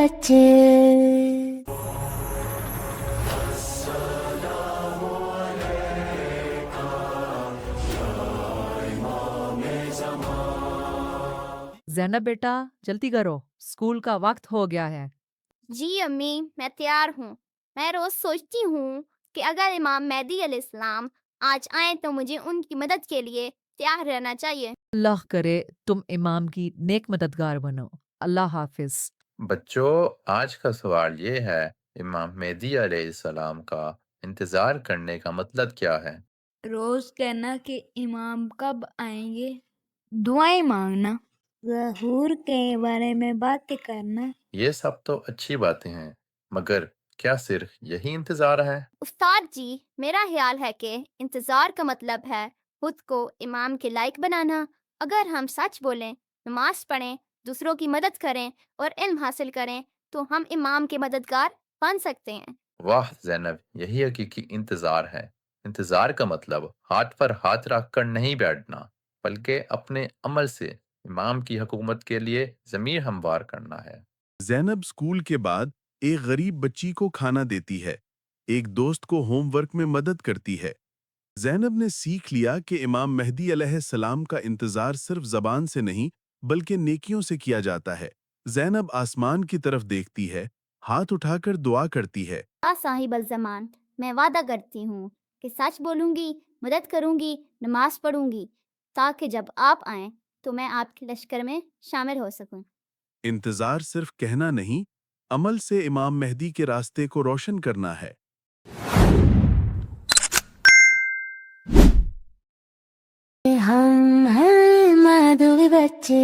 بچے زینب بیٹا جلدی کرو، اسکول کا وقت ہو گیا ہے۔ جی امی، میں تیار ہوں۔ میں روز سوچتی ہوں کہ اگر امام مہدی علیہ السلام آج آئیں تو مجھے ان کی مدد کے لیے تیار رہنا چاہیے۔ اللہ کرے تم امام کی نیک مددگار بنو۔ اللہ حافظ۔ بچوں، آج کا سوال یہ ہے، امام مہدی علیہ السلام کا انتظار کرنے کا مطلب کیا ہے؟ روز کہنا کہ امام کب آئیں گے، دعائیں مانگنا، ظہور کے بارے میں باتیں کرنا۔ یہ سب تو اچھی باتیں ہیں، مگر کیا صرف یہی انتظار ہے؟ استاد جی، میرا خیال ہے کہ انتظار کا مطلب ہے خود کو امام کے لائق بنانا۔ اگر ہم سچ بولیں، نماز پڑھیں، دوسروں کی مدد کریں اور علم حاصل کریں تو ہم امام کے مددگار بن سکتے ہیں۔ واہ زینب، یہی حقیقی انتظار ہے۔ انتظار کا مطلب ہاتھ پر ہاتھ رکھ کر نہیں بیٹھنا، بلکہ اپنے عمل سے امام کی حکومت کے لیے ضمیر ہموار کرنا ہے۔ زینب اسکول کے بعد ایک غریب بچی کو کھانا دیتی ہے، ایک دوست کو ہوم ورک میں مدد کرتی ہے۔ زینب نے سیکھ لیا کہ امام مہدی علیہ السلام کا انتظار صرف زبان سے نہیں بلکہ نیکیوں سے کیا جاتا ہے۔ زینب آسمان کی طرف دیکھتی ہے، ہاتھ اٹھا کر دعا کرتی ہے۔ صاحب الزمان، میں وعدہ کرتی ہوں کہ سچ بولوں گی، مدد کروں گی، نماز پڑھوں گی، تاکہ جب آپ آئیں تو میں آپ کے لشکر میں شامل ہو سکوں۔ انتظار صرف کہنا نہیں، عمل سے امام مہدی کے راستے کو روشن کرنا ہے۔ ہم ہیں مادھوی بچے